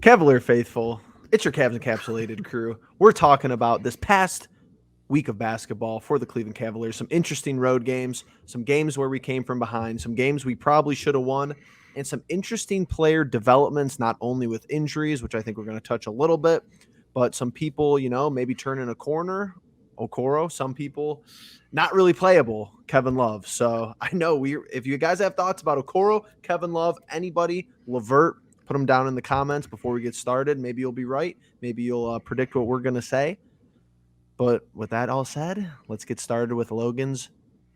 Cavalier faithful, it's your Cavs Encapsulated crew. We're talking about this past week of basketball for the Cleveland Cavaliers. Some interesting road games, some games where we came from behind, some games we probably should have won, and some interesting player developments, not only with injuries, which I think we're going to touch a little bit, but some people, maybe turning a corner. Okoro, some people not really playable. Kevin Love. So I know if you guys have thoughts about Okoro, Kevin Love, anybody, Levert, put them down in the comments before we get started. Maybe you'll be right. Maybe you'll predict what we're going to say. But with that all said, let's get started with Logan's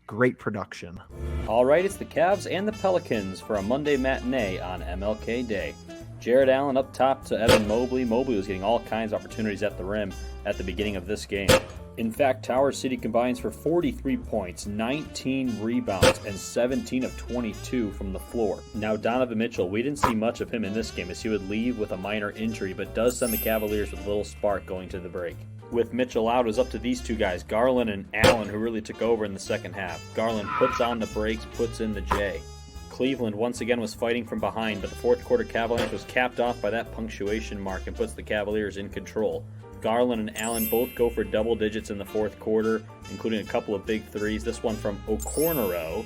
great production. All right, it's the Cavs and the Pelicans for a Monday matinee on MLK Day. Jarrett Allen up top to Evan Mobley. Mobley was getting all kinds of opportunities at the rim at the beginning of this game. In fact, Tower City combines for 43 points, 19 rebounds, and 17 of 22 from the floor. Now, Donovan Mitchell, we didn't see much of him in this game as he would leave with a minor injury, but does send the Cavaliers with a little spark going to the break. With Mitchell out, it was up to these two guys, Garland and Allen, who really took over in the second half. Garland puts on the brakes, puts in the J. Cleveland once again was fighting from behind, but the fourth quarter Cavaliers was capped off by that punctuation mark and puts the Cavaliers in control. Garland and Allen both go for double digits in the fourth quarter, including a couple of big threes. This one from Okornero,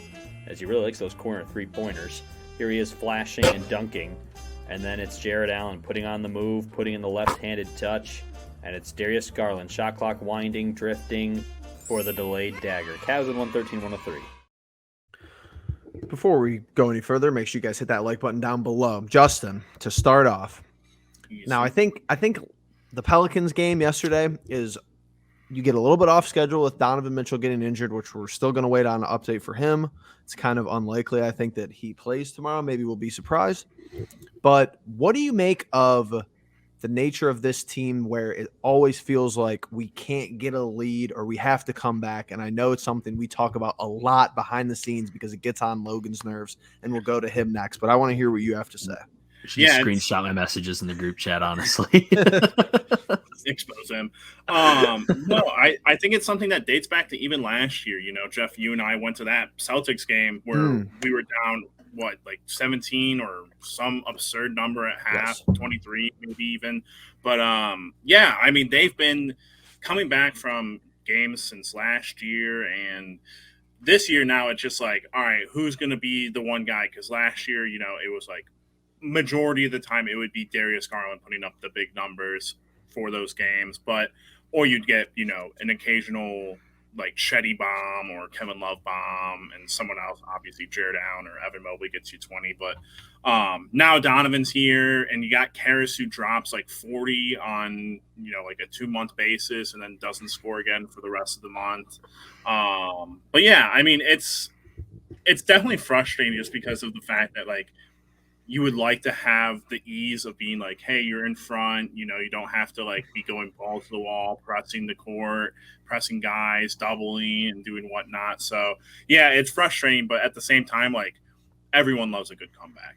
as he really likes those corner three-pointers. Here he is flashing and dunking. And then it's Jarrett Allen putting on the move, putting in the left-handed touch. And it's Darius Garland, shot clock winding, drifting for the delayed dagger. Cavs in 113-103. Before we go any further, make sure you guys hit that like button down below. Justin, to start off. Now, I think the Pelicans game yesterday is you get a little bit off schedule with Donovan Mitchell getting injured, which we're still going to wait on an update for him. It's kind of unlikely, I think, that he plays tomorrow. Maybe we'll be surprised. But what do you make of the nature of this team where it always feels like we can't get a lead or we have to come back? And I know it's something we talk about a lot behind the scenes because it gets on Logan's nerves, and we'll go to him next. But I want to hear what you have to say. I should screenshot my messages in the group chat, honestly. Expose him. No, I think it's something that dates back to even last year. You know, Jeff, you and I went to that Celtics game where we were down, 17 or some absurd number at half, yes. 23 maybe even. But, I mean, they've been coming back from games since last year, and this year now it's just like, all right, who's going to be the one guy? Because last year, it was like majority of the time it would be Darius Garland putting up the big numbers for those games, or you'd get, an occasional like Shetty bomb or Kevin Love bomb, and someone else, obviously Jarrett Allen or Evan Mobley gets you 20. But now Donovan's here, and you got Karras who drops like 40 on, like a 2-month basis and then doesn't score again for the rest of the month. But yeah, I mean, it's definitely frustrating just because of the fact that like you would like to have the ease of being like, hey, you're in front, you don't have to like be going ball to the wall, pressing the court, pressing guys, doubling and doing whatnot. So yeah, it's frustrating, but at the same time, like everyone loves a good comeback.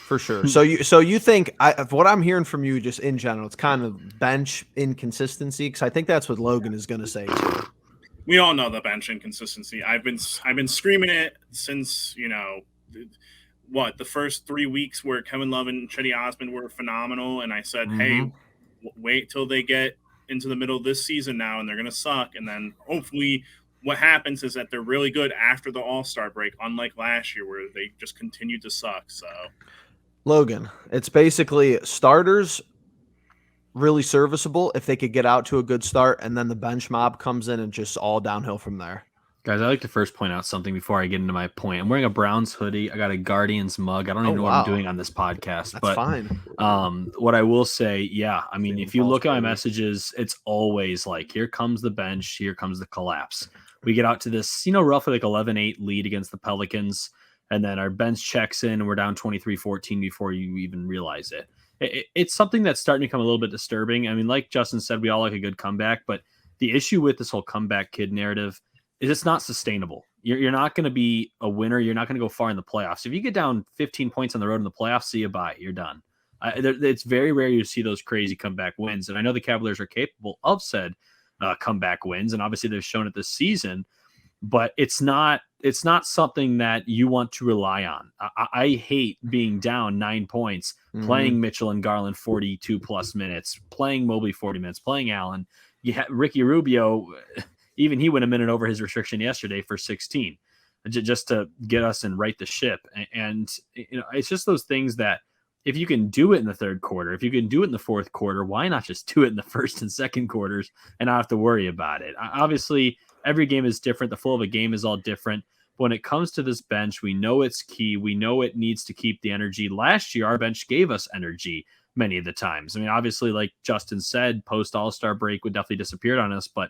For sure. So you think what I'm hearing from you just in general, it's kind of bench inconsistency, because I think that's what Logan is going to say too. We all know the bench inconsistency. I've been screaming it since, the first 3 weeks where Kevin Love and Cedi Osman were phenomenal. And I said, hey, wait till they get into the middle of this season now, and they're going to suck. And then hopefully what happens is that they're really good after the All-Star break, unlike last year where they just continued to suck. So, Logan, it's basically starters really serviceable if they could get out to a good start, and then the bench mob comes in and just all downhill from there. Guys, I'd like to first point out something before I get into my point. I'm wearing a Browns hoodie. I got a Guardians mug. I don't even know what I'm doing on this podcast. That's but fine. What I will say, I mean, if you look at my messages, it's always like, here comes the bench, here comes the collapse. We get out to this, roughly like 11-8 lead against the Pelicans, and then our bench checks in, and we're down 23-14 before you even realize it. It's something that's starting to become a little bit disturbing. I mean, like Justin said, we all like a good comeback, but the issue with this whole comeback kid narrative is it's not sustainable. You're not going to be a winner. You're not going to go far in the playoffs. If you get down 15 points on the road in the playoffs, see you bye. You're done. It's very rare you see those crazy comeback wins. And I know the Cavaliers are capable of said comeback wins, and obviously they've shown it this season, but it's not it's not something that you want to rely on. I hate being down 9 points, playing Mitchell and Garland 42 plus minutes, playing Mobley 40 minutes, playing Allen. Ricky Rubio, even he went a minute over his restriction yesterday for 16, just to get us and right the ship. And it's just those things that if you can do it in the third quarter, if you can do it in the fourth quarter, why not just do it in the first and second quarters and not have to worry about it? Obviously, every game is different. The flow of a game is all different. But when it comes to this bench, we know it's key. We know it needs to keep the energy. Last year, our bench gave us energy many of the times. I mean, obviously, like Justin said, post All-Star break would definitely disappeared on us, but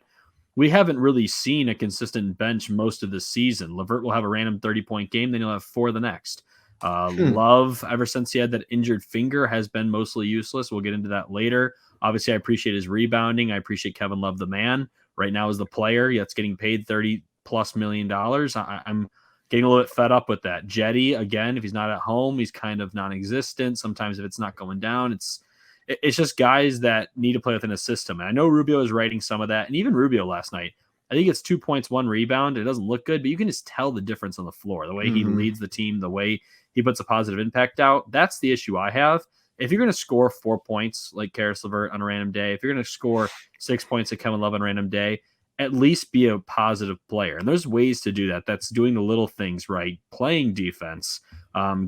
we haven't really seen a consistent bench most of the season. LeVert will have a random 30-point game, then he'll have 4 the next. Love, ever since he had that injured finger, has been mostly useless. We'll get into that later. Obviously, I appreciate his rebounding. I appreciate Kevin Love, the man. Right now is the player that's getting paid $30+ million. I'm getting a little bit fed up with that. Jetty, again, if he's not at home, he's kind of non-existent. Sometimes if it's not going down, it's just guys that need to play within a system. And I know Rubio is writing some of that. And even Rubio last night, I think it's 2 points, 1 rebound. It doesn't look good, but you can just tell the difference on the floor, the way he leads the team, the way he puts a positive impact out. That's the issue I have. If you're going to score 4 points like Caris LeVert on a random day, if you're going to score 6 points like Kevin Love on a random day, at least be a positive player. And there's ways to do that. That's doing the little things right, playing defense,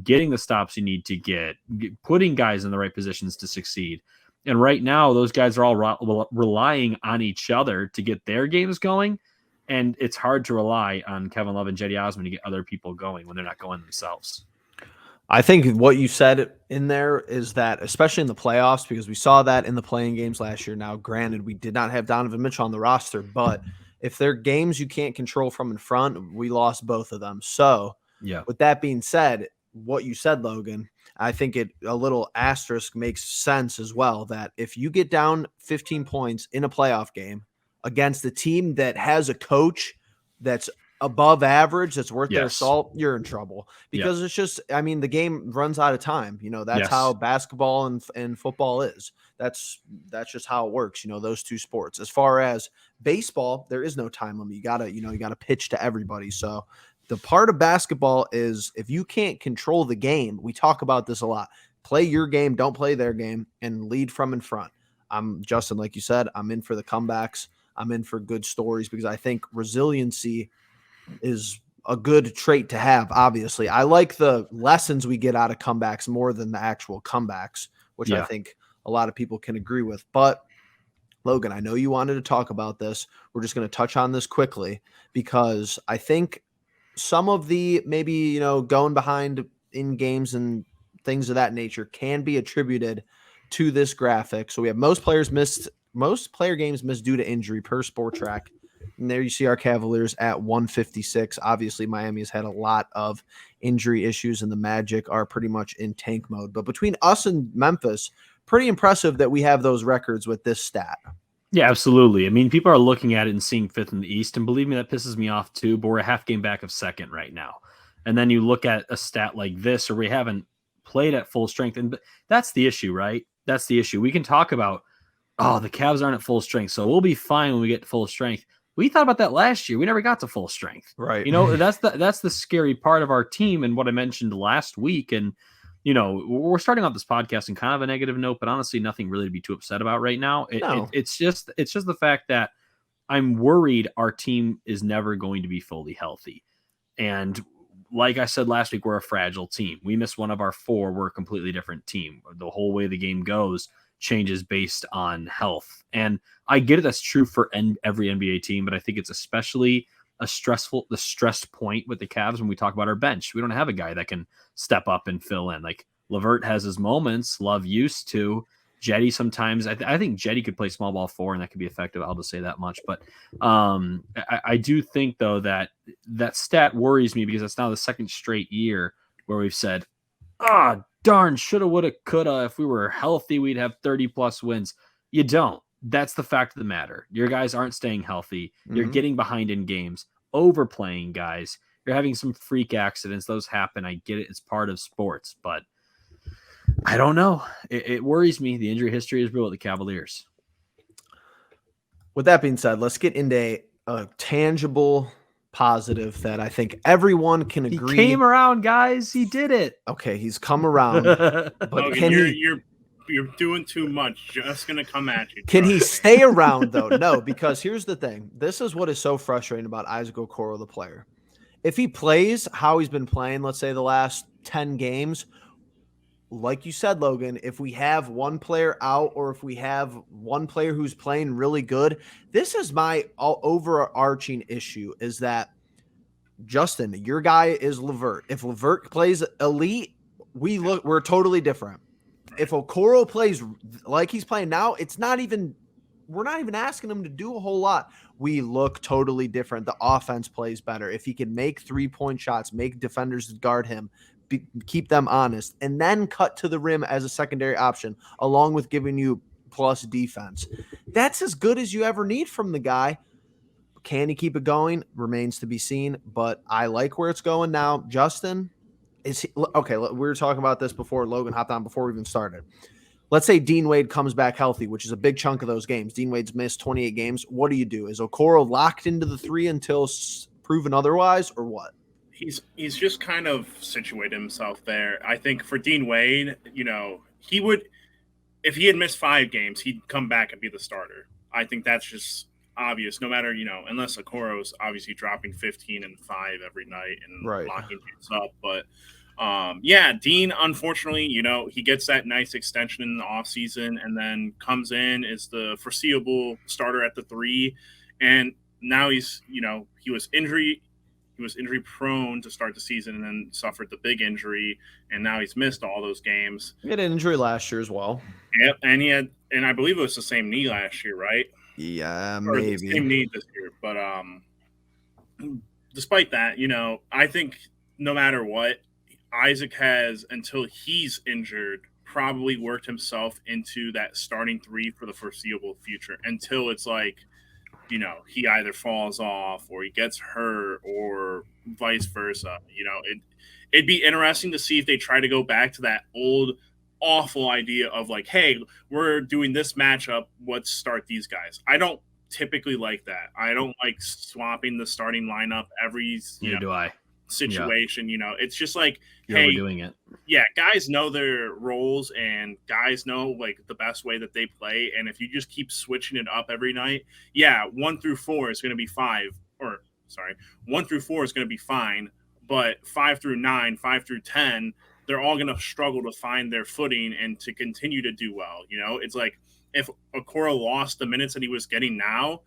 getting the stops you need to get, putting guys in the right positions to succeed. And right now, those guys are all relying on each other to get their games going. And it's hard to rely on Kevin Love and Cedi Osman to get other people going when they're not going themselves. I think what you said in there is that, especially in the playoffs, because we saw that in the playing games last year. Now, granted, we did not have Donovan Mitchell on the roster, but if they're games you can't control from in front, we lost both of them. So, with that being said, what you said, Logan, I think a little asterisk makes sense as well, that if you get down 15 points in a playoff game against a team that has a coach that's above average, that's worth their salt, you're in trouble, because it's just, I mean, the game runs out of time. That's how basketball and football is. That's just how it works. Those two sports. As far as baseball, there is no time limit. You gotta pitch to everybody. So the part of basketball is, if you can't control the game, we talk about this a lot. Play your game, don't play their game, and lead from in front. Justin, like you said, I'm in for the comebacks. I'm in for good stories, because I think resiliency is a good trait to have. Obviously, I like the lessons we get out of comebacks more than the actual comebacks, which I think a lot of people can agree with. But Logan, I know you wanted to talk about this. We're just going to touch on this quickly, because I think some of the maybe, going behind in games and things of that nature can be attributed to this graphic. So we have most player games missed due to injury per Spotrac. And there you see our Cavaliers at 156. Obviously, Miami has had a lot of injury issues, and the Magic are pretty much in tank mode. But between us and Memphis, pretty impressive that we have those records with this stat. Yeah, absolutely. I mean, people are looking at it and seeing 5th in the East, and believe me, that pisses me off too, but we're a half game back of 2nd right now. And then you look at a stat like this, or we haven't played at full strength, and that's the issue, right? That's the issue. We can talk about, the Cavs aren't at full strength, so we'll be fine when we get to full strength. We thought about that last year. We never got to full strength. Right. That's the scary part of our team, and what I mentioned last week. And, we're starting off this podcast in kind of a negative note, but honestly, nothing really to be too upset about right now. It's just the fact that I'm worried our team is never going to be fully healthy. And like I said last week, we're a fragile team. We miss one of our 4, we're a completely different team. The whole way the game goes changes based on health. And I get it, that's true for every NBA team, but I think it's especially the stressed point with the Cavs when we talk about our bench. We don't have a guy that can step up and fill in. Like LeVert has his moments, Love used to. Jetty sometimes, I think Jetty could play small ball 4, and that could be effective. I'll just say that much. But I do think, though, that stat worries me, because it's now the 2nd straight year where we've said, darn, shoulda, woulda, coulda. If we were healthy, we'd have 30+ wins. You don't. That's the fact of the matter. Your guys aren't staying healthy. You're getting behind in games, overplaying guys. You're having some freak accidents. Those happen. I get it. It's part of sports, but I don't know. It worries me. The injury history is real with the Cavaliers. With that being said, let's get into a tangible positive that I think everyone can He agree. came around, guys. He did it. Okay, he's come around. But Logan, can you're doing too much. Just gonna come at you. Can he Trust me. stay around though? No, because here's the thing. This is what is so frustrating about Isaac Okoro, the player. If he plays how he's been playing, let's say the last 10 games, like you said, Logan, if we have one player out or if we have one player who's playing really good, this is my overarching issue is that Justin, your guy is Levert. If Levert plays elite, we're totally different. If Okoro plays like he's playing now, we're not even asking him to do a whole lot. We look totally different. The offense plays better. If he can make 3-point shots, make defenders guard him, keep them honest, and then cut to the rim as a secondary option, along with giving you plus defense. That's as good as you ever need from the guy. Can he keep it going? Remains to be seen, but I like where it's going now. Justin, okay, we were talking about this before Logan hopped on, before we even started. Let's say Dean Wade comes back healthy, which is a big chunk of those games. Dean Wade's missed 28 games. What do? Is Okoro locked into the 3 until proven otherwise, or what? He's just kind of situated himself there. I think for Dean Wade, he would, if he had missed 5 games, he'd come back and be the starter. I think that's just obvious, no matter, unless Okoro's obviously dropping 15 and 5 every night and locking things up. But Dean, unfortunately, he gets that nice extension in the offseason and then comes in as the foreseeable starter at the 3. And now he was injury prone to start the season and then suffered the big injury. And now he's missed all those games. He had an injury last year as well. Yep. And I believe it was the same knee last year, right? Yeah, or maybe. The same knee this year. But despite that, I think no matter what, Isaac has, until he's injured, probably worked himself into that starting 3 for the foreseeable future until it's like, he either falls off or he gets hurt or vice versa. It'd be interesting to see if they try to go back to that old awful idea of like, hey, we're doing this matchup, let's start these guys. I typically like that. I don't like swapping the starting lineup every situation. It's just like, hey, we're doing it. Yeah, guys know their roles and guys know like the best way that they play. And if you just keep switching it up every night, 1 through 4 is going to be 1 through 4 is going to be fine. But 5 through 9, 5 through 10, they're all going to struggle to find their footing and to continue to do well. It's like if Okoro lost the minutes that he was getting now,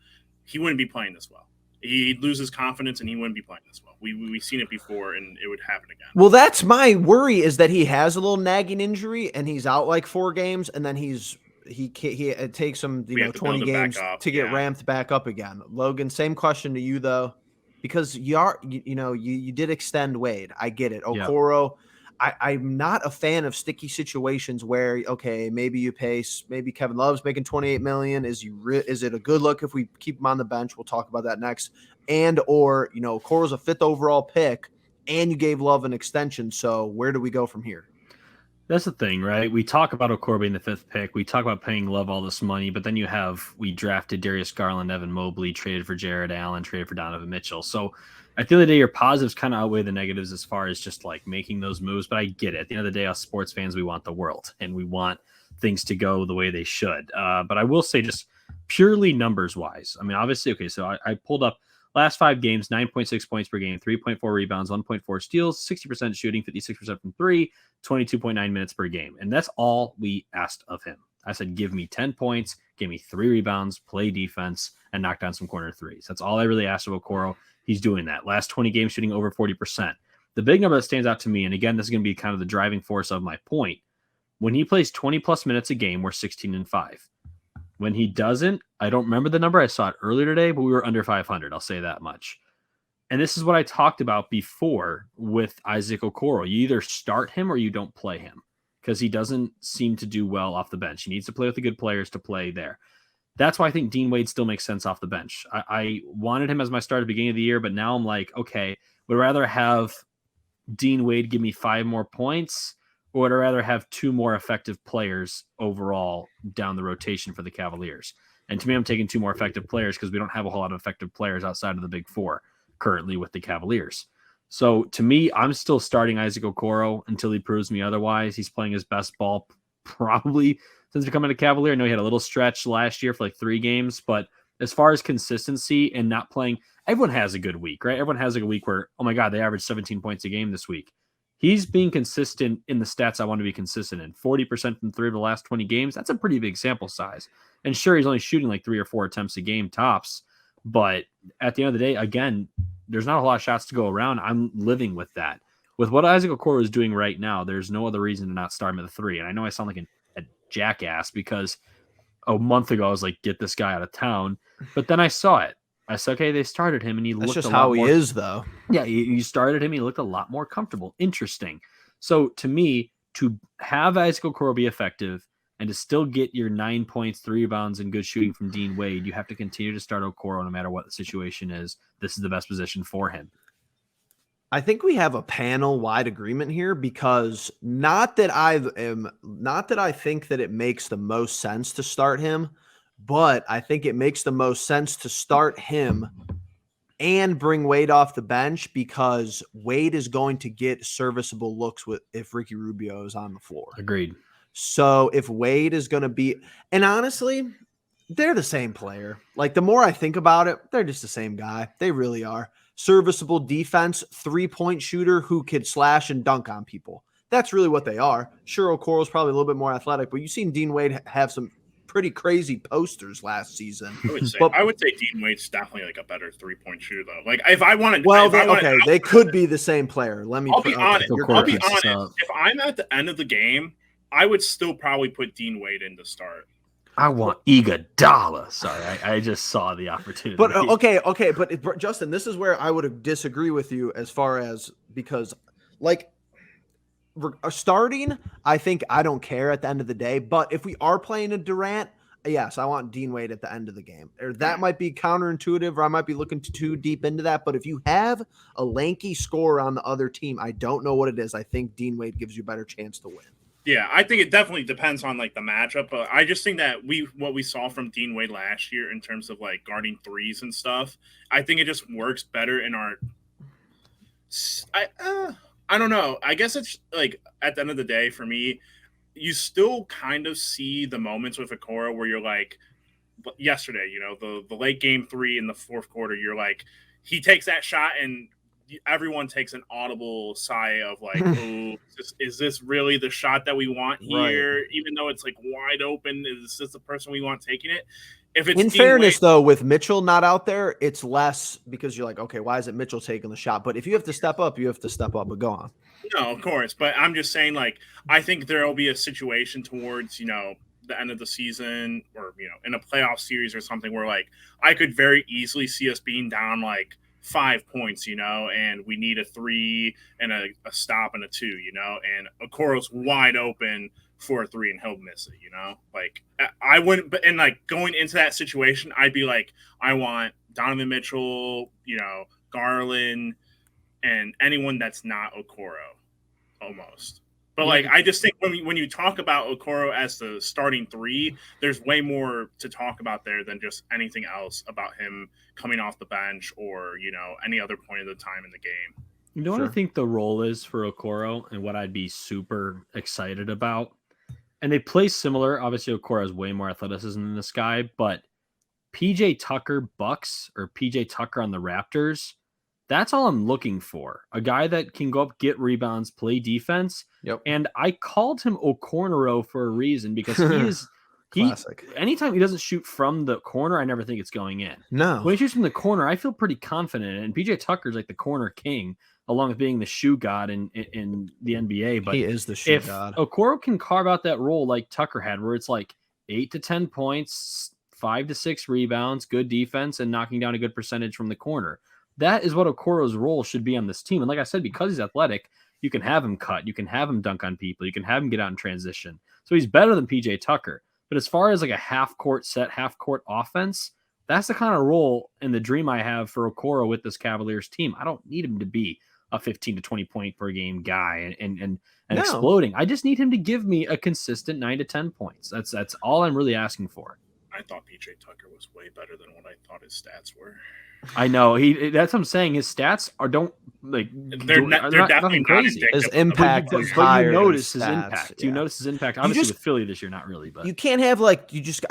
he wouldn't be playing this well. He'd lose his confidence and he wouldn't be playing this well. We've seen it before and it would happen again. Well, that's my worry, is that he has a little nagging injury and he's out like 4 games and then it takes him 20 games to get ramped back up again. Logan, same question to you though, because you did extend Wade. I get it. Okoro, I'm not a fan of sticky situations where, okay, maybe you pay, maybe Kevin Love's making $28 million. Is it a good look if we keep him on the bench? We'll talk about that next. Or Okoro's a 5th overall pick and you gave Love an extension. So where do we go from here? That's the thing, right? We talk about Okoro being the 5th pick. We talk about paying Love all this money, but then we drafted Darius Garland, Evan Mobley, traded for Jared Allen, traded for Donovan Mitchell. So at the end of the day, your positives kind of outweigh the negatives as far as just like making those moves. But I get it. At the end of the day, us sports fans, we want the world and we want things to go the way they should. But I will say, just purely numbers wise, I mean, obviously, okay, so I pulled up last 5 games, 9.6 points per game, 3.4 rebounds, 1.4 steals, 60% shooting, 56% from 3, 22.9 minutes per game. And that's all we asked of him. I said, give me 10 points, give me 3 rebounds, play defense, and knock down some corner threes. That's all I really asked of Okoro. He's doing that. Last 20 games, shooting over 40%. The big number that stands out to me, and again, this is going to be kind of the driving force of my point, when he plays 20-plus minutes a game, we're 16-5. When he doesn't, I don't remember the number. I saw it earlier today, but we were under 500. I'll say that much. And this is what I talked about before with Isaac Okoro. You either start him or you don't play him because he doesn't seem to do well off the bench. He needs to play with the good players to play there. That's why I think Dean Wade still makes sense off the bench. I wanted him as my start at the beginning of the year, but now I'm like, okay, would I rather have Dean Wade give me 5 more points, or would I rather have 2 more effective players overall down the rotation for the Cavaliers? And to me, I'm taking 2 more effective players because we don't have a whole lot of effective players outside of the big 4. currently with the Cavaliers. So to me, I'm still starting Isaac Okoro until he proves me otherwise. He's playing his best ball probably since becoming a Cavalier. I know he had a little stretch last year for like 3 games, but as far as consistency and not playing, everyone has a good week, right? Everyone has like a week where, oh my God, they averaged 17 points a game this week. He's being consistent in the stats I want to be consistent in. 40% from 3 of the last 20 games. That's a pretty big sample size. And sure, he's only shooting like 3 or 4 attempts a game tops. But at the end of the day, again, there's not a lot of shots to go around. I'm living with that. With what Isaac Okoro is doing right now, there's no other reason to not start him at the 3. And I know I sound like a jackass because a month ago I was like, get this guy out of town. But then I saw it. I said, okay, they started him, and he looked just a lot how he more, is, though. Yeah, you started him. He looked a lot more comfortable. Interesting. So to me, to have Isaac Okoro be effective and to still get your 9 points, 3 rebounds, and good shooting from Dean Wade, you have to continue to start Okoro no matter what the situation is. This is the best position for him. I think we have a panel-wide agreement here because not that I think that it makes the most sense to start him, but I think it makes the most sense to start him and bring Wade off the bench because Wade is going to get serviceable looks if Ricky Rubio is on the floor. Agreed. So if Wade is going to be, and honestly, they're the same player. Like the more I think about it, they're just the same guy. They really are. Serviceable defense, 3-point shooter who could slash and dunk on people. That's really what they are. Sure, Okoro's probably a little bit more athletic, but you've seen Dean Wade have some pretty crazy posters last season. I would say Dean Wade's definitely like a better 3-point shooter though. Like if I wanted, they could be the same player. I'll be honest. If I'm at the end of the game, I would still probably put Dean Wade in to start. I want Iguodala. Sorry, I just saw the opportunity. But okay, but Justin, this is where I would disagree with you as far as because like starting, I think I don't care at the end of the day. But if we are playing a Durant, yes, I want Dean Wade at the end of the game. Or that might be counterintuitive, or I might be looking too deep into that. But if you have a lanky scorer on the other team, I don't know what it is. I think Dean Wade gives you a better chance to win. Yeah, I think it definitely depends on like the matchup, but I just think that what we saw from Dean Wade last year in terms of like guarding threes and stuff, I think it just works better in our. I don't know. I guess it's like at the end of the day for me, you still kind of see the moments with Okoro where you're like, yesterday, you know, the late game 3 in the 4th quarter, you're like, he takes that shot and everyone takes an audible sigh of like, oh, is this really the shot that we want here? Right. Even though it's like wide open, is this the person we want taking it? If it's in fairness, though, with Mitchell not out there, it's less because you're like, okay, why isn't Mitchell taking the shot? But if you have to step up, you have to step up. But go on. No, of course. But I'm just saying, like, I think there will be a situation towards, you know, the end of the season or, you know, in a playoff series or something where, like, I could very easily see us being down, like, 5 points, you know, and we need a 3 and a stop and a 2, you know, and Okoro's wide open for a 3 and he'll miss it, you know, like I wouldn't, but and like going into that situation, I'd be like, I want Donovan Mitchell, you know, Garland, and anyone that's not Okoro almost. But like, I just think when you talk about Okoro as the starting 3, there's way more to talk about there than just anything else about him coming off the bench or, you know, any other point of the time in the game. You know what I think the role is for Okoro and what I'd be super excited about? And they play similar. Obviously, Okoro has way more athleticism than this guy, but PJ Tucker Bucks or PJ Tucker on the Raptors, that's all I'm looking for. A guy that can go up, get rebounds, play defense. Yep. And I called him Okornero for a reason because he is classic. Anytime he doesn't shoot from the corner, I never think it's going in. No. When he shoots from the corner, I feel pretty confident. And PJ Tucker's like the corner king, along with being the shoe god in the NBA. But he is the shoe god. Okoro can carve out that role like Tucker had, where it's like 8 to 10 points, 5 to 6 rebounds, good defense, and knocking down a good percentage from the corner. That is what Okoro's role should be on this team. And like I said, because he's athletic, you can have him cut, you can have him dunk on people, you can have him get out in transition. So he's better than PJ Tucker. But as far as like a half-court set, half-court offense, that's the kind of role and the dream I have for Okoro with this Cavaliers team. I don't need him to be a 15 to 20 point per game guy and exploding. I just need him to give me a consistent 9 to 10 points. That's all I'm really asking for. I I thought PJ Tucker was way better than what I thought his stats were. I know that's what I'm saying. His stats don't they're definitely nothing crazy. Not his impact but was higher. You notice his his stats, impact. yeah. You notice his impact. Obviously, with Philly this year, not really. But you can't have I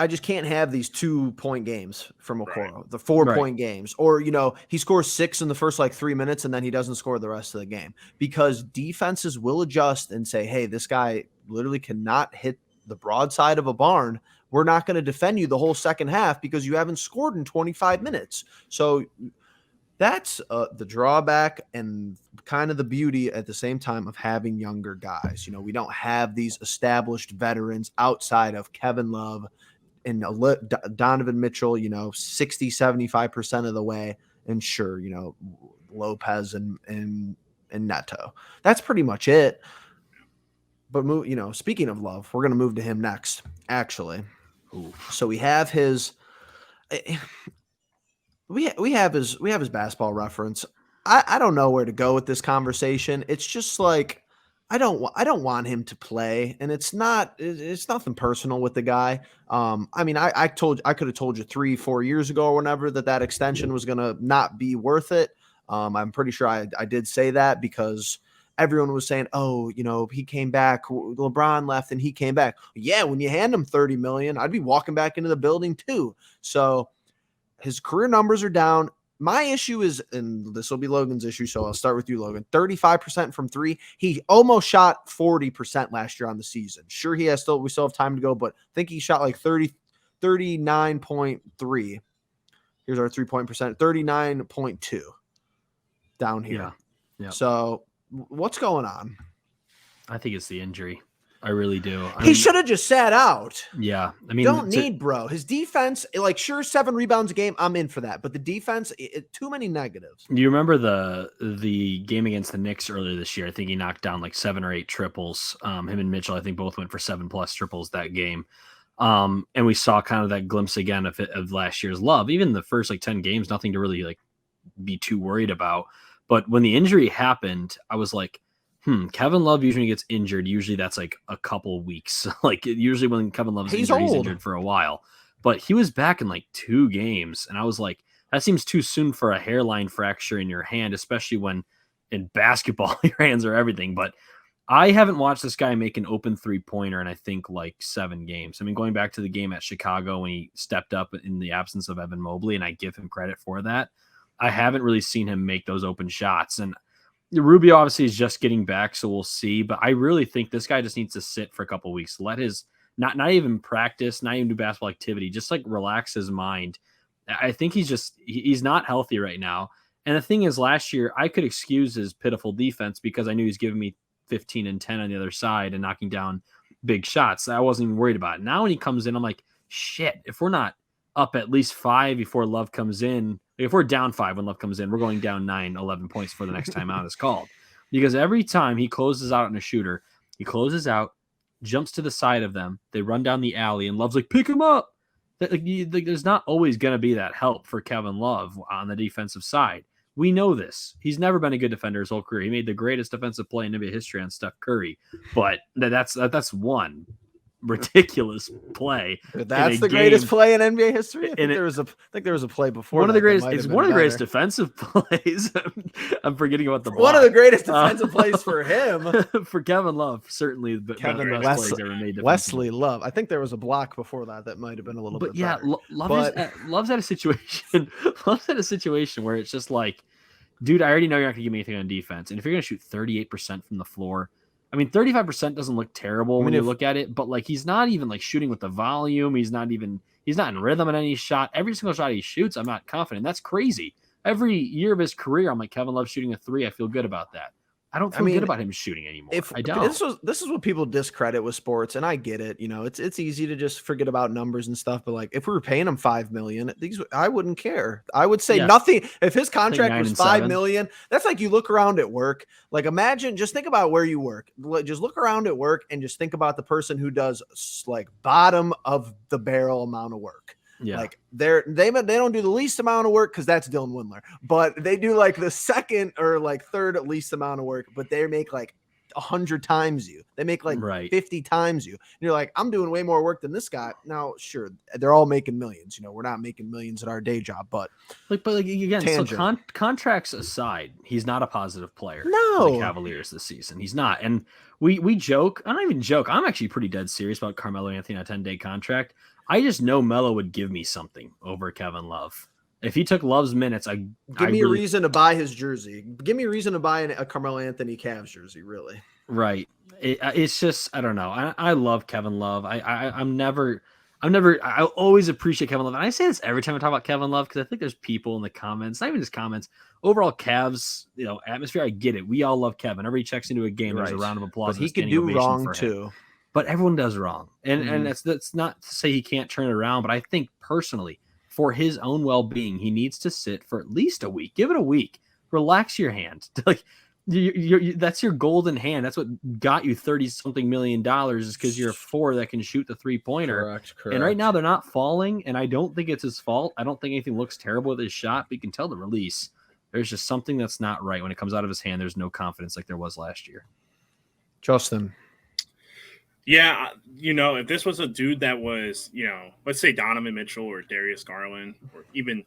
just can't have these 2-point games from Okoro, Right. the 4-point games, or he scores 6 in the first 3 minutes and then he doesn't score the rest of the game, because defenses will adjust and say, hey, this guy literally cannot hit the broadside of a barn. We're not going to defend you the whole second half because you haven't scored in 25 minutes. So that's the drawback and kind of the beauty at the same time of having younger guys. We don't have these established veterans outside of Kevin Love and Donovan Mitchell, 60, 75% of the way. And sure, Lopez and Neto. That's pretty much it. But speaking of Love, we're going to move to him next, actually. Ooh. So we have his we have his basketball reference. I don't know where to go with this conversation. It's just like I don't want him to play, and it's nothing personal with the guy. I mean, I could have told you 3-4 years ago or whenever that extension was gonna not be worth it. I'm pretty sure I did say that because everyone was saying, oh, he came back. LeBron left and he came back. Yeah, when you hand him $30 million, I'd be walking back into the building too. So his career numbers are down. My issue is, and this will be Logan's issue, so I'll start with you, Logan. 35% from 3. He almost shot 40% last year on the season. Sure, we still have time to go, but I think he shot 39.3. Here's our 3-point percent, 39.2 down here. Yeah. So what's going on? I think it's the injury. I really do. He should have just sat out. Yeah. I mean, bro. His defense, sure, 7 rebounds a game. I'm in for that. But the defense, too many negatives. Do you remember the game against the Knicks earlier this year? I think he knocked down 7 or 8 triples. Him and Mitchell, I think, both went for 7+ triples that game. And we saw kind of that glimpse again of last year's Love. Even the first 10 games, nothing to really be too worried about. But when the injury happened, I was like, Kevin Love usually gets injured. Usually that's a couple weeks. Usually when Kevin Love's injured, he's injured for a while. But he was back in 2 games. And I was like, that seems too soon for a hairline fracture in your hand, especially when in basketball, your hands are everything. But I haven't watched this guy make an open 3-pointer in, I think, 7 games. I mean, going back to the game at Chicago when he stepped up in the absence of Evan Mobley, and I give him credit for that, I haven't really seen him make those open shots. And Rubio obviously is just getting back, so we'll see. But I really think this guy just needs to sit for a couple of weeks. Let his not even practice, not even do basketball activity, just relax his mind. I think he's not healthy right now. And the thing is, last year I could excuse his pitiful defense because I knew he's giving me 15 and 10 on the other side and knocking down big shots. I wasn't even worried about it. Now when he comes in, I'm like, shit, if we're not up at least 5 before Love comes in, if we're down 5 when Love comes in, we're going down 9, 11 points for the next time out is called. Because every time he closes out on a shooter, he closes out, jumps to the side of them, they run down the alley, and Love's like, pick him up. There's not always going to be that help for Kevin Love on the defensive side. We know this. He's never been a good defender his whole career. He made the greatest defensive play in NBA history on Steph Curry, but that's one ridiculous play. That's the greatest play in NBA history. I think there was a play before. One of the greatest. It's one of the greatest defensive plays. I'm forgetting about the block. One of the greatest defensive plays for him. For Kevin Love, certainly. But Kevin plays ever made. Wesley Love. I think there was a block before that might have been a little bit. Yeah, better. Love's at a situation. Love's at a situation where it's just like, dude, I already know you're not going to give me anything on defense, and if you're going to shoot 38% from the floor. I mean, 35% doesn't look terrible when you look at it, but he's not even shooting with the volume. He's not in rhythm at any shot. Every single shot he shoots, I'm not confident. That's crazy. Every year of his career, I'm like, Kevin Love shooting a 3. I feel good about that. I don't feel good about him shooting anymore. I don't. This is what people discredit with sports, and I get it. It's easy to just forget about numbers and stuff. But if we were paying him $5 million, I wouldn't care. I would say nothing if his contract was $5 million. That's you look around at work. Imagine, just think about where you work. Just look around at work and just think about the person who does bottom of the barrel amount of work. Yeah. They don't do the least amount of work because that's Dylan Windler, but they do the second or third least amount of work, but they make 100 times you. They make like 50 times you. And you're like, I'm doing way more work than this guy. Now, sure, they're all making millions. We're not making millions at our day job, but again, so contracts aside, he's not a positive player. No, for the Cavaliers this season. He's not. And we joke. I don't even joke. I'm actually pretty dead serious about Carmelo Anthony on a 10-day contract. I just know Melo would give me something over Kevin Love. If he took Love's minutes, give me a reason to buy his jersey. Give me a reason to buy a Carmelo Anthony Cavs jersey, really. Right. It's just, I don't know. I love Kevin Love. I always appreciate Kevin Love. And I say this every time I talk about Kevin Love because I think there's people in the comments, not even just comments, overall Cavs, atmosphere. I get it. We all love Kevin. Everybody checks into a game. There's a round of applause. But he could do wrong too. But everyone does wrong. And that's not to say he can't turn it around. But I think personally, for his own well-being, he needs to sit for at least a week. Give it a week. Relax your hand. Like that's your golden hand. That's what got you $30-something million is because you're a 4 that can shoot the 3-pointer. Correct. And right now they're not falling, and I don't think it's his fault. I don't think anything looks terrible with his shot, but you can tell the release. There's just something that's not right. When it comes out of his hand, there's no confidence like there was last year. Justin. Yeah, if this was a dude that was, let's say Donovan Mitchell or Darius Garland, or even,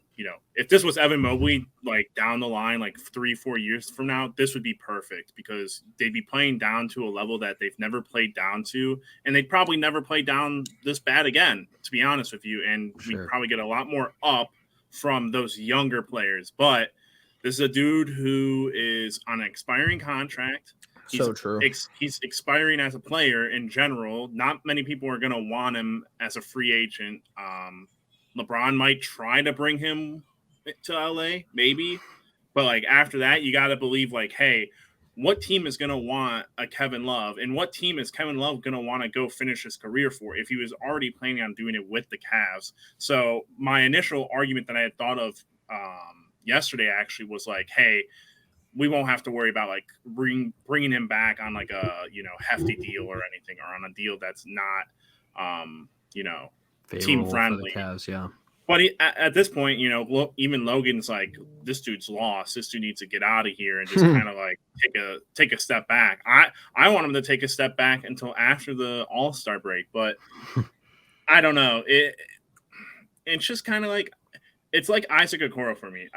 if this was Evan Mobley, like down the line, like 3-4 years from now, this would be perfect because they'd be playing down to a level that they've never played down to, and they'd probably never play down this bad again, to be honest with you. And we'd probably get a lot more up from those younger players. But this is a dude who is on an expiring contract. So true. He's expiring as a player in general. Not many people are going to want him as a free agent. LeBron might try to bring him to LA, maybe. But like after that, you got to believe like, hey, what team is going to want a Kevin Love? And what team is Kevin Love going to want to go finish his career for if he was already planning on doing it with the Cavs? So my initial argument that I had thought of yesterday actually was like, hey, we won't have to worry about like bringing him back on like a hefty deal or anything, or on a deal that's not team friendly. Cavs, yeah. But at this point, even Logan's like, this dude's lost. This dude needs to get out of here and just kind of like take a step back. I want him to take a step back until after the All-Star break, but I don't know. It's just kind of like. It's like Isaac Okoro for me.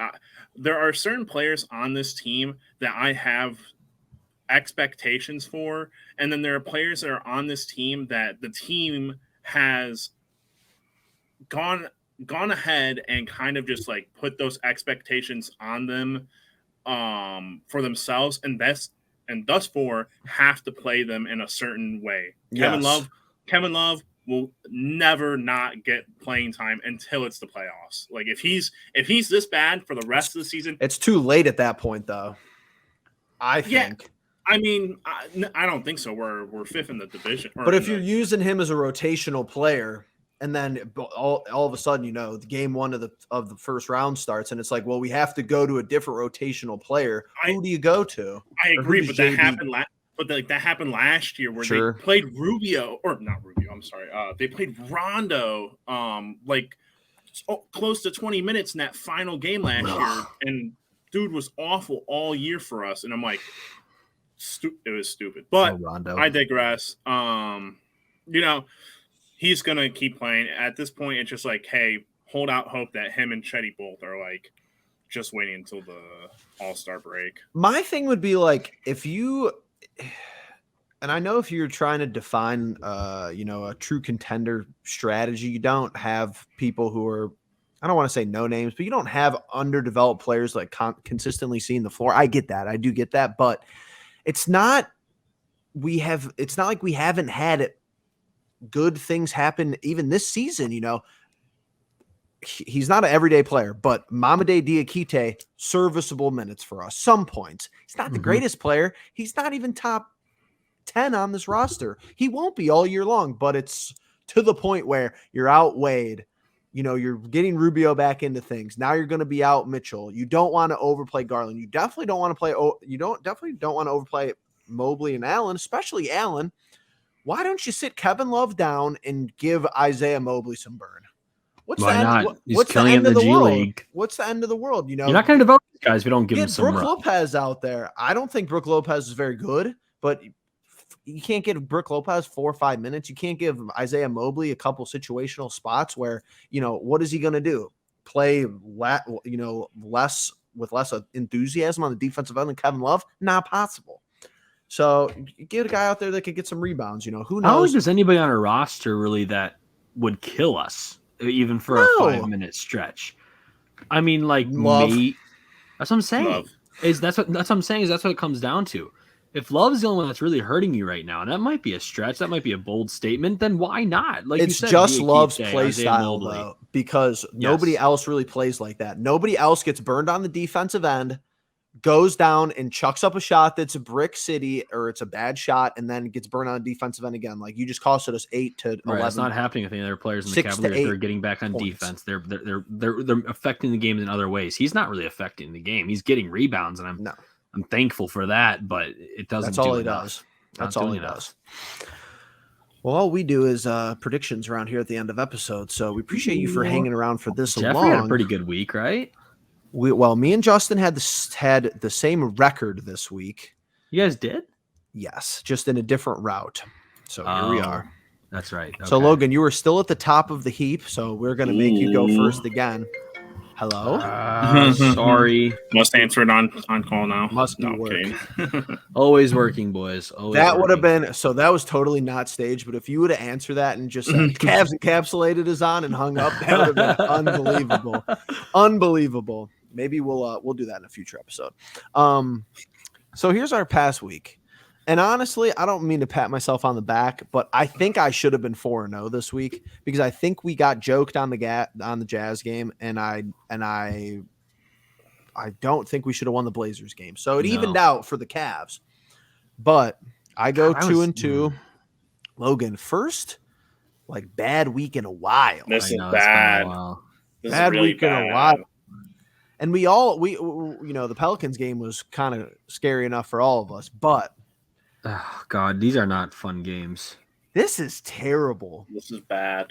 There are certain players on this team that I have expectations for, and then there are players that are on this team that the team has gone ahead and kind of just like put those expectations on them for themselves, and thus for have to play them in a certain way. Yes. Kevin Love will never not get playing time until it's the playoffs. Like if he's this bad for the rest of the season, it's too late at that point, though. I think. Yeah, I mean, I don't think so. We're fifth in the division. But if you're using him as a rotational player, and then all of a sudden, the game 1 of the first round starts, and it's like, well, we have to go to a different rotational player. Who do you go to? I agree, but that happened last. But that happened last year where they played Rubio, or not Rubio, I'm sorry. They played Rondo close to 20 minutes in that final game last year. And dude was awful all year for us. And I'm like, it was stupid. But I digress. He's going to keep playing. At this point, it's just like, hey, hold out hope that him and Chetty both are like just waiting until the All-Star break. My thing would be like, if you – and I know if you're trying to define, a true contender strategy, you don't have people who are, I don't want to say no names, but you don't have underdeveloped players like consistently seeing the floor. I get that. I do get that. But it's not like we haven't had good things happen even this season. He's not an everyday player, but Mamadi Diakite, serviceable minutes for us. Some points. He's not the greatest player. He's not even top 10 on this roster. He won't be all year long, but it's to the point where you're outweighed. You're getting Rubio back into things. Now you're going to be out Mitchell. You don't want to overplay Garland. You definitely don't want to play. Definitely don't want to overplay Mobley and Allen, especially Allen. Why don't you sit Kevin Love down and give Isaiah Mobley some burn? Why not? He's killing it in the G League. What's the end of the world? You're not going to develop these guys if you don't give them some Brook Lopez out there. I don't think Brook Lopez is very good, but you can't give Brook Lopez 4 or 5 minutes. You can't give Isaiah Mobley a couple situational spots where, what is he going to do? Play, less with less enthusiasm on the defensive end than Kevin Love? Not possible. So get a guy out there that could get some rebounds. Who I don't knows? think there's anybody on our roster really that would kill us, even for a 5-minute stretch. I mean, like Love. That's what I'm saying. Love. That's what I'm saying. That's what it comes down to. If Love's the only one that's really hurting you right now, and that might be a stretch, that might be a bold statement, then why not? Like it's you said, just Love's Keith, play Isaiah style, Mobley. though, because nobody else really plays like that. Nobody else gets burned on the defensive end, goes down and chucks up a shot that's a brick city or it's a bad shot, and then gets burned on the defensive end again. Like you just costed us 8 to 11. Right, it's not happening with any other players in the 6 to Cavaliers. 8 They're getting back on points. defense. They're affecting the game in other ways. He's not really affecting the game. He's getting rebounds, and I'm thankful for that. But it doesn't. That's all he enough. does. That's all he does. Well, all we do is predictions around here at the end of episodes. So we appreciate you for hanging around for this Jeffrey long. had a pretty good week, right? Me and Justin had the same record this week. You guys did? Yes, just in a different route. So here we are. That's right. So Okay. Logan, you were still at the top of the heap, so we're going to make you go first again. Hello? Sorry. Must answer it on call now. Must be No, work. kidding. Always working, boys. Always That would have working. been so. That was totally not staged. But if you would have answered that and just said "Cavs encapsulated is on" and hung up, that would have been unbelievable, unbelievable. Maybe we'll do that in a future episode. So here's our past week, and honestly, I don't mean to pat myself on the back, but I think I should have been 4-0 this week because I think we got joked on the Jazz game, and I don't think we should have won the Blazers game. So it evened out for the Cavs. But I go 2-2. Logan, first bad week in a while. This is I know, it's been a bad. while. This Bad is really week in a bad. while. And we the Pelicans game was kind of scary enough for all of us, but Oh, God, these are not fun games. this is terrible This is bad.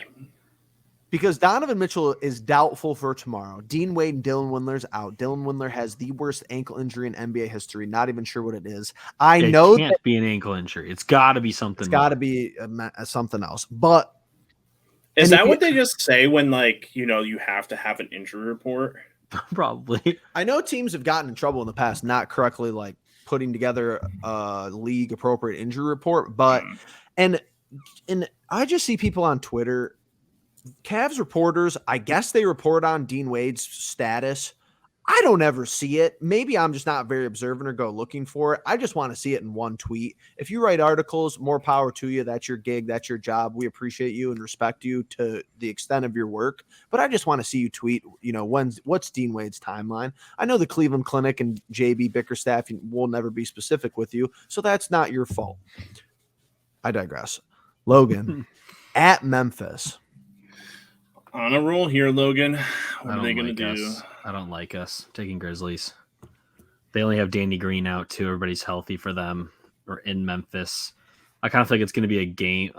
because Donovan Mitchell is doubtful for tomorrow. Dean Wade and Dylan Windler's out. Dylan Windler has the worst ankle injury in NBA history. Not even sure what it is. It know can't be an ankle injury. It's got to be something. it's got to more. be something else, but Is And if that you- what they just say when you have to have an injury report? Probably. I know teams have gotten in trouble in the past not correctly putting together a league appropriate injury report, but and I just see people on Twitter, Cavs reporters, I guess they report on Dean Wade's status. I don't ever see it. Maybe I'm just not very observant or go looking for it. I just want to see it in one tweet. If you write articles, more power to you. That's your gig. That's your job. We appreciate you and respect you to the extent of your work. But I just want to see you tweet, what's Dean Wade's timeline? I know the Cleveland Clinic and JB Bickerstaff will never be specific with you, so that's not your fault. I digress. Logan, at Memphis. On a roll here, Logan. I What are don't they going to like do? us. I don't like us taking Grizzlies. They only have Danny Green out too. Everybody's healthy for them. Or in Memphis. I kind of think it's going to be a game.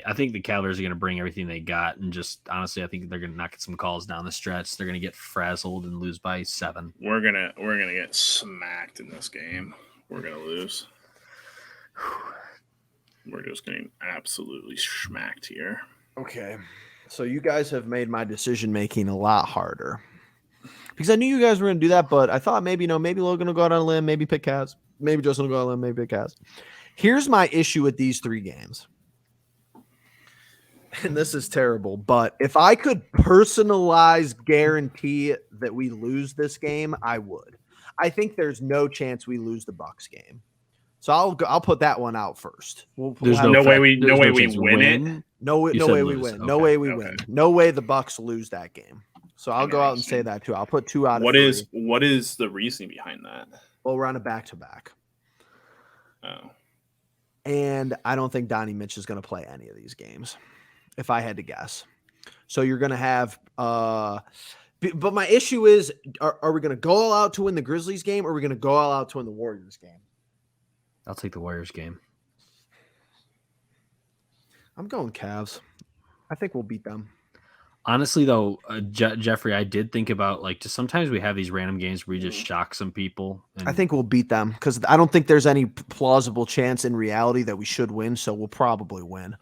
I think the Cavaliers are going to bring everything they got, and just honestly, I think they're going to knock some calls down the stretch. They're going to get frazzled and lose by 7. We're gonna get smacked in this game. We're gonna lose. We're just getting absolutely smacked here. Okay. So you guys have made my decision making a lot harder. Because I knew you guys were going to do that, but I thought maybe Logan will go out on a limb, maybe pick Cavs. Maybe Justin will go out on a limb, maybe pick Cavs. Here's my issue with these 3 games. And this is terrible, but if I could personalize guarantee that we lose this game, I would. I think there's no chance we lose the Bucks game. So I'll put that one out first. There's have- no way we chance win it. no You way said we lose. win. No Okay. way we Okay. win. No way the Bucks lose that game. So I'll go out and say that too. I'll put 2 out of 3. What is the reasoning behind that? Well, we're on a back-to-back. Oh. And I don't think Donnie Mitch is going to play any of these games, if I had to guess. So you're going to have but my issue is, are we going to go all out to win the Grizzlies game, or are we going to go all out to win the Warriors game? I'll take the Warriors game. I'm going Cavs. I think we'll beat them. Honestly, though, Jeffrey, I did think about like just sometimes we have these random games where we just shock some people. And I think we'll beat them because I don't think there's any plausible chance in reality that we should win. So we'll probably win.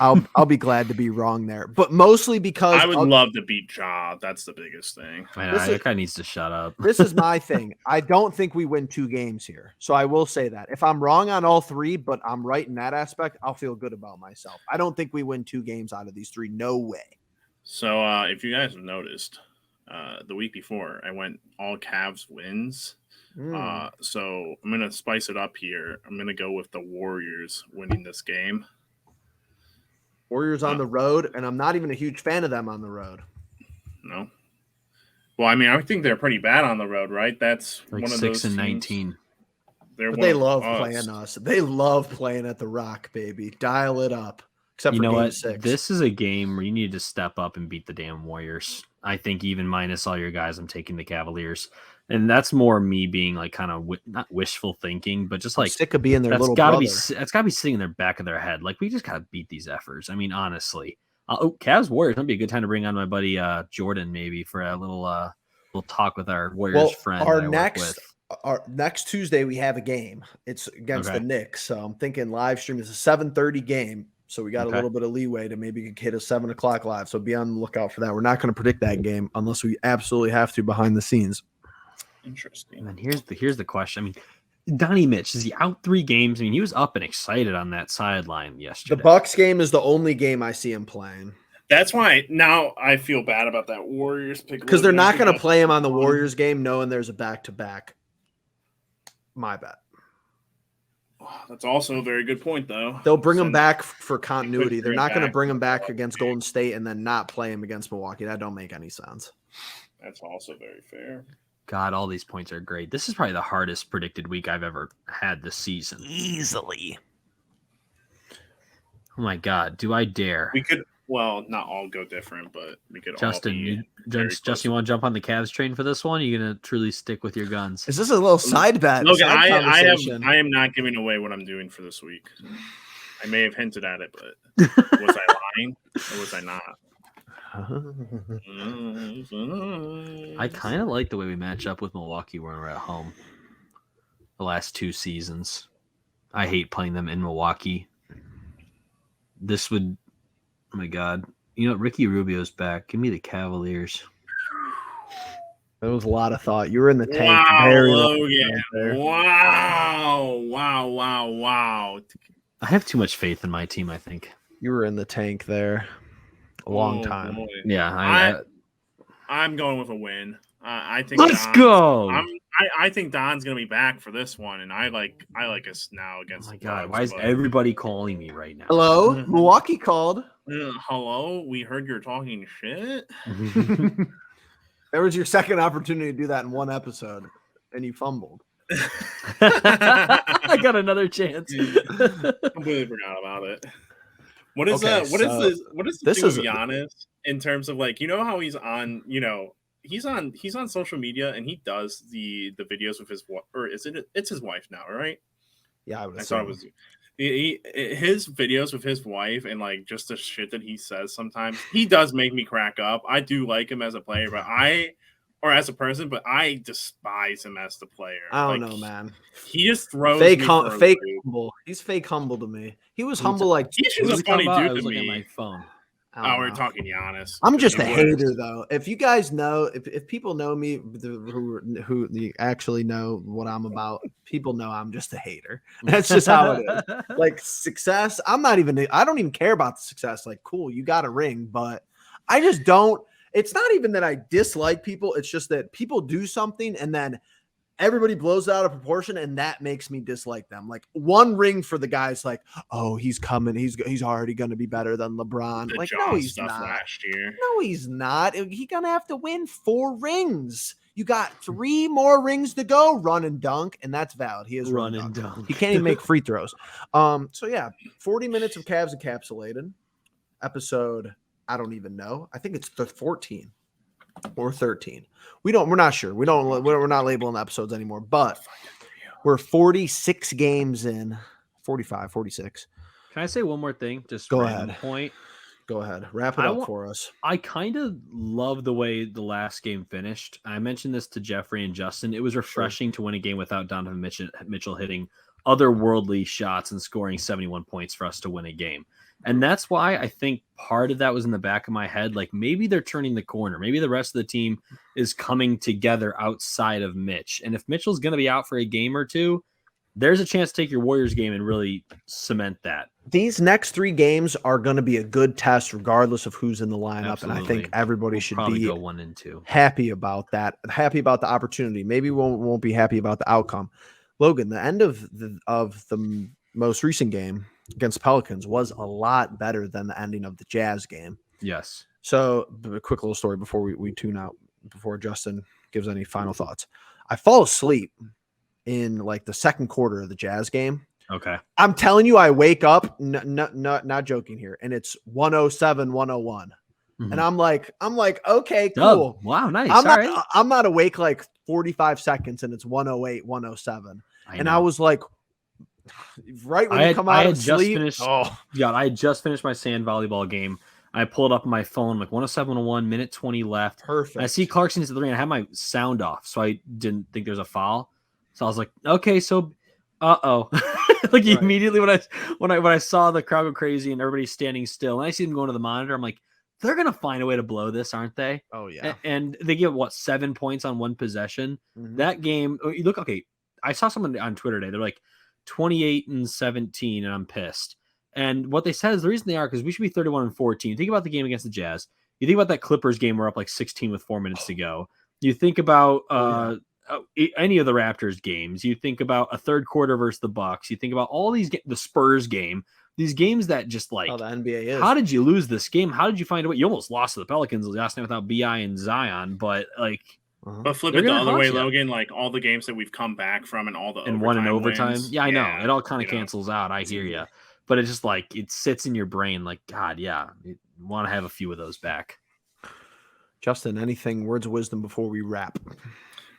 I'll be glad to be wrong there, but mostly because I would love to beat Ja. That's the biggest thing. that guy needs to shut up. This is my thing. I don't think we win 2 games here. So I will say that if I'm wrong on all 3, but I'm right in that aspect, I'll feel good about myself. I don't think we win 2 games out of these 3. No way. So if you guys have noticed, the week before I went all Cavs wins. So I'm gonna spice it up here. I'm gonna go with the Warriors winning this game. Warriors on the road, and I'm not even a huge fan of them on the road. No. Well, I mean, I think they're pretty bad on the road, right? That's like one of 6 those and teams. 19. But they love playing us. They love playing at the Rock, baby. Dial it up. Except You for know game what? 6. This is a game where you need to step up and beat the damn Warriors. I think even minus all your guys, I'm taking the Cavaliers. And that's more me being like kind of not wishful thinking, but just I'm like sick of being their that's little gotta brother. that's gotta be sitting in their back of their head. Like we just gotta beat these efforts. I mean, honestly. Cavs Warriors. That'd be a good time to bring on my buddy Jordan maybe for a little talk with our Warriors friend. Our next Tuesday we have a game. It's against the Knicks, so I'm thinking live stream is a 7:30 game. So we got a little bit of leeway to maybe hit a 7 o'clock live. So be on the lookout for that. We're not going to predict that game unless we absolutely have to behind the scenes. Interesting. And then here's the question. I mean, Donnie Mitch, is he out 3 games? I mean, he was up and excited on that sideline yesterday. The Bucks game is the only game I see him playing. That's why now I feel bad about that Warriors pick because they're not going to play him on the Warriors game knowing there's a back-to-back. My bet. That's also a very good point, though. They'll bring him back for continuity. They're not going to bring him back against Golden State and then not play him against Milwaukee. That don't make any sense. That's also very fair. God, all these points are great. This is probably the hardest predicted week I've ever had this season. Easily. Oh my God, do I dare? We could, well, not all go different, but we could Justin, you want to jump on the Cavs train for this one? Are you going to truly stick with your guns? Is this a little side bet? Look, I am not giving away what I'm doing for this week. I may have hinted at it, but was I lying or was I not? I kind of like the way we match up with Milwaukee when we're at home. The last 2 seasons. I hate playing them in Milwaukee. This would, oh my God. You know, Ricky Rubio's back. Give me the Cavaliers. That was a lot of thought. You were in the tank. Wow, very Logan. Wow. I have too much faith in my team, I think. You were in the tank there a long time. Boy. Yeah. I'm going with a win. I think let's go. I think Don's gonna be back for this one, and I like us now against. Oh my God! Why is everybody calling me right now? Hello, Milwaukee called. Hello, we heard you're talking shit. There was your second opportunity to do that in one episode, and you fumbled. I got another chance. Completely forgot about it. What is this? What is the thing with Giannis in terms of like, you know how he's on, he's on social media and he does the videos with his wife, or it's his wife now, right? Yeah, I thought it was his videos with his wife and like just the shit that he says sometimes. He does make me crack up. I do like him as a player, or as a person, but I despise him as the player. I don't know, man. He just throws fake humble. He's fake humble to me. He was humble like he's just a funny dude to me. At my phone. We're talking Giannis. I'm just a hater, though. If you guys know, if people know me, who actually know what I'm about, people know I'm just a hater. That's just how it is. Like success, I don't even care about the success. Like, cool, you got a ring, but I just don't. It's not even that I dislike people. It's just that people do something and then everybody blows it out of proportion, and that makes me dislike them. Like one ring for the guys, like, oh, he's coming. He's already going to be better than LeBron. Like, no, he's not. Last year. No, he's not. He's going to have to win 4 rings. You got 3 more rings to go. Run and dunk, and that's valid. He is run and dunk. He can't even make free throws. So yeah, 40 minutes of Cavs encapsulated. Episode, I don't even know. I think it's the 14 or 13. We're not sure. We're not labeling episodes anymore, but we're 46 games in, 45, 46. Can I say one more thing? Just go ahead. Point. Go ahead. Wrap it up for us. I kind of love the way the last game finished. I mentioned this to Jeffrey and Justin. It was refreshing to win a game without Donovan Mitchell hitting otherworldly shots and scoring 71 points for us to win a game. And that's why I think part of that was in the back of my head. Like maybe they're turning the corner. Maybe the rest of the team is coming together outside of Mitch. And if Mitchell's going to be out for a game or two, there's a chance to take your Warriors game and really cement that. These next 3 games are going to be a good test regardless of who's in the lineup. Absolutely. And I think everybody should be go 1 and 2. Happy about that, happy about the opportunity. Maybe we won't be happy about the outcome. Logan, the end of the most recent game against Pelicans was a lot better than the ending of the Jazz game. Yes. So a quick little story before we tune out, before Justin gives any final thoughts. I fall asleep in like the second quarter of the Jazz game. Okay. I'm telling you, I wake up, not joking here, and it's 107, 101. Mm-hmm. And I'm like, okay, cool. Wow, nice. I'm not awake like 45 seconds and it's 108, 107. I was like, right when you come out of sleep. I had just finished my sand volleyball game. I pulled up on my phone, like 107, 101, minute 20 left. Perfect. I see Clarkson is at the ring. I had my sound off, so I didn't think there's a foul. So I was like, okay, so like right. Immediately when I saw the crowd go crazy and everybody's standing still and I see them going to the monitor, I'm like, they're gonna find a way to blow this, aren't they? Oh yeah. And they give 7 points on one possession. Mm-hmm. That game, you look okay. I saw someone on Twitter today. They're like 28-17, and I'm pissed. And what they said is the reason they are because we should be 31-14. Think about the game against the Jazz. You think about that Clippers game, we're up like 16 with 4 minutes to go. You think about any of the Raptors games. You think about a third quarter versus the Bucks. You think about all these the Spurs game. These games that just like the NBA is. How did you lose this game? How did you find a way? You almost lost to the Pelicans last night without BI and Zion, but like. But flip it the other way, Logan. Like all the games that we've come back from and all the and won in overtime. Wins, yeah, I know it all kind of cancels out. I hear you, but it's just like it sits in your brain. Like God, yeah, you want to have a few of those back. Justin, anything words of wisdom before we wrap?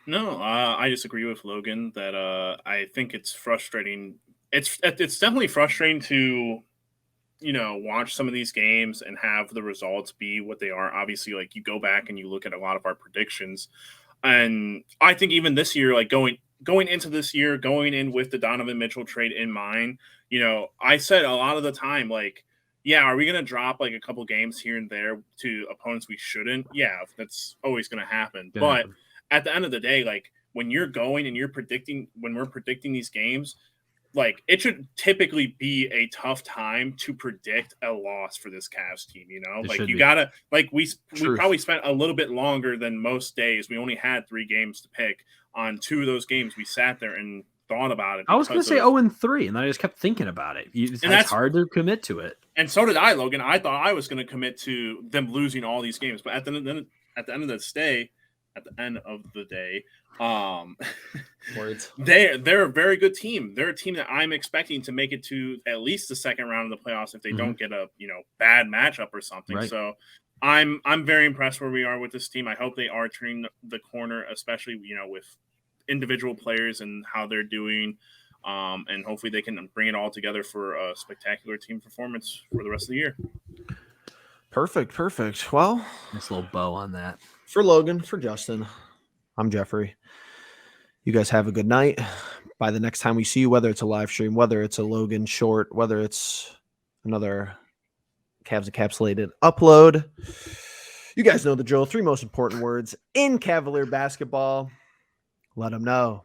No, I disagree with Logan that I think it's frustrating. It's definitely frustrating to, watch some of these games and have the results be what they are. Obviously, like you go back and you look at a lot of our predictions, and I think even this year, like going into this year, going in with the Donovan Mitchell trade in mind, I said a lot of the time, like, yeah, are we going to drop like a couple games here and there to opponents we shouldn't? Yeah, that's always going to happen. But at the end of the day, like when you're going and when we're predicting these games, like it should typically be a tough time to predict a loss for this Cavs team. Like you gotta, like we probably spent a little bit longer than most days. We only had 3 games to pick. On 2 of those games, we sat there and thought about it. I was going to say 0-3, and I just kept thinking about it. It's hard to commit to it. And so did I, Logan. I thought I was going to commit to them losing all these games, but at the end of the day, words. They're a very good team. They're a team that I'm expecting to make it to at least the second round of the playoffs if they don't get a bad matchup or something. Right. So I'm very impressed where we are with this team. I hope they are turning the corner, especially with individual players and how they're doing. And hopefully they can bring it all together for a spectacular team performance for the rest of the year. Perfect. Well, nice little bow on that. For Logan, for Justin, I'm Jeffrey. You guys have a good night. By the next time we see you, whether it's a live stream, whether it's a Logan short, whether it's another Cavs Encapsulated upload, you guys know the drill. 3 most important words in Cavalier basketball. Let them know.